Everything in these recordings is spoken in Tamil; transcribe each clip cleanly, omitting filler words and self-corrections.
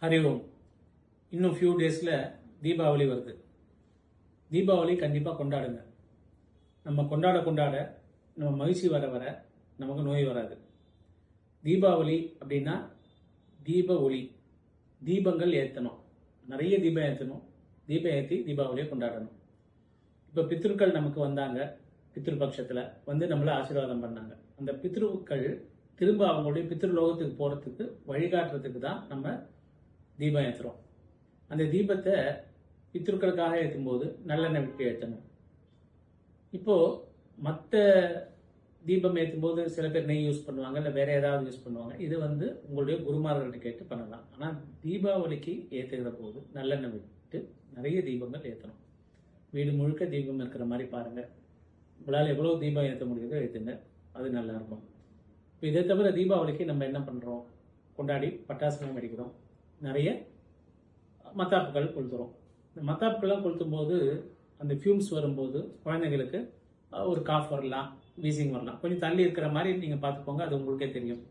ஹரி ஓம். இன்னும் ஃபியூ டேஸில் தீபாவளி வருது. தீபாவளி கண்டிப்பாக கொண்டாடுங்க. நம்ம கொண்டாட நம்ம மகிழ்ச்சி வர வர நமக்கு நோய் வராது. தீபாவளி அப்படின்னா தீப ஒளி, தீபங்கள் ஏற்றணும், நிறைய தீபம் ஏற்றணும். தீபம் ஏற்றி தீபாவளியை கொண்டாடணும். இப்போ பித்ருக்கள் நமக்கு வந்தாங்க, பித்ருபக்ஷத்தில் வந்து நம்மளை ஆசீர்வாதம் பண்ணாங்க. அந்த பித்ருக்கள் திரும்ப அவங்களுடைய பித்ருலோகத்துக்கு போகிறதுக்கு வழிகாட்டுறதுக்கு தான் நம்ம தீபம் ஏற்றுறோம். அந்த தீபத்தை பித்ருக்களுக்காக ஏற்றும் போது நல்லெண்ணெய் விட்டு ஏற்றணும். இப்போது மற்ற தீபம் ஏற்றும் போது சில பேர் நெய் யூஸ் பண்ணுவாங்க, இல்லை வேற ஏதாவது யூஸ் பண்ணுவாங்க. இது வந்து உங்களுடைய குருமார்கள்ட்ட கேட்டு பண்ணலாம். ஆனால் தீபாவளிக்கு ஏற்றுகிற போது நல்லெண்ணெய் விட்டு நிறைய தீபங்கள் ஏற்றணும். வீடு முழுக்க தீபம் இருக்கிற மாதிரி பாருங்கள். உங்களால் எவ்வளோ தீபம் ஏற்ற முடியுதோ ஏற்றுங்க, அது நல்லாயிருக்கும். இப்போ இதை தவிர தீபாவளிக்கு நம்ம என்ன பண்ணுறோம்? கொண்டாடி பட்டாசுலாம் வெடிக்கிறோம், நிறைய மத்தாப்புகள் கொளுத்துறோம். இந்த மத்தாப்புக்கெல்லாம் கொளுத்தும் போது அந்த ஃபியூம்ஸ் வரும்போது குழந்தைங்களுக்கு ஒரு காஃப் வரலாம், வீசிங் வரலாம். கொஞ்சம் தள்ளி இருக்கிற மாதிரி நீங்கள் பார்த்துக்கோங்க, அது உங்களுக்கே தெரியும்.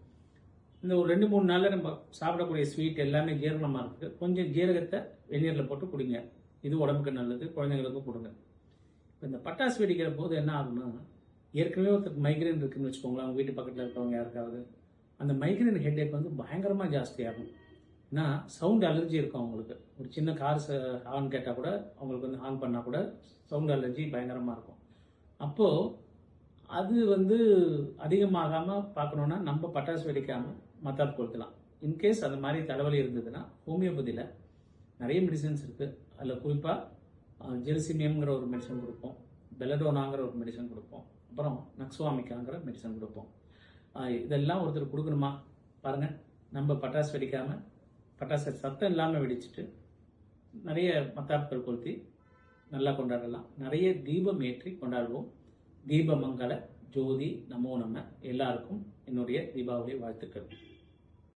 இந்த ஒரு 2-3 நாளில் நம்ம சாப்பிடக்கூடிய ஸ்வீட் எல்லாமே ஜீரணமாக இருக்குது. கொஞ்சம் ஜீரகத்தை வெந்நீரில் போட்டு குடிங்க, இது உடம்புக்கு நல்லது, குழந்தைங்களுக்கும் கொடுங்க. இப்போ இந்த பட்டாசு வெடிக்கிற போது என்ன ஆகும்னா, ஏற்கனவே ஒருத்தருக்கு மைக்ரைன் இருக்குன்னு வச்சுக்கோங்களேன், அவங்க வீட்டு பக்கத்தில் இருக்கிறவங்க யாருக்காவது அந்த மைக்ரைன் ஹெட்ஏக் வந்து பயங்கரமாக ஜாஸ்தியாகும். ஏன்னா சவுண்ட் அலர்ஜி இருக்கும் அவங்களுக்கு. ஒரு சின்ன கார் ஹார்ன் கேட்டால் கூட, அவங்களுக்கு வந்து ஹார்ன் பண்ணால் கூட சவுண்ட் அலர்ஜி பயங்கரமாக இருக்கும். அப்போது அது வந்து அதிகமாகாமல் பார்க்கணுன்னா நம்ம பட்டாசு வெடிக்காமல் மத்தாப்பு கொளுத்தலாம். இன்கேஸ் அந்த மாதிரி தலைவலி இருந்ததுன்னா ஹோமியோபதியில் நிறைய மெடிசன்ஸ் இருக்குது. அதில் குறிப்பாக ஜெல்சிமியம்ங்கிற ஒரு மெடிசன் கொடுப்போம், பெலடோனாங்கிற ஒரு மெடிசன் கொடுப்போம், அப்புறம் நக்ஸுவாமிக்காங்கிற மெடிசன் கொடுப்போம். இதெல்லாம் ஒருத்தர் கொடுக்கணுமா பாருங்கள். நம்ம பட்டாசு வெடிக்காமல், பட்டாசு சத்தம் இல்லாமல் வெடிச்சுட்டு நிறைய மத்தாப்புகள் கொளுத்தி நல்லா கொண்டாடலாம். நிறைய தீபம் ஏற்றி கொண்டாடுவோம். தீபமங்கல ஜோதி நமோ நம. எல்லாருக்கும் என்னுடைய தீபாவளி வாழ்த்துக்கள்.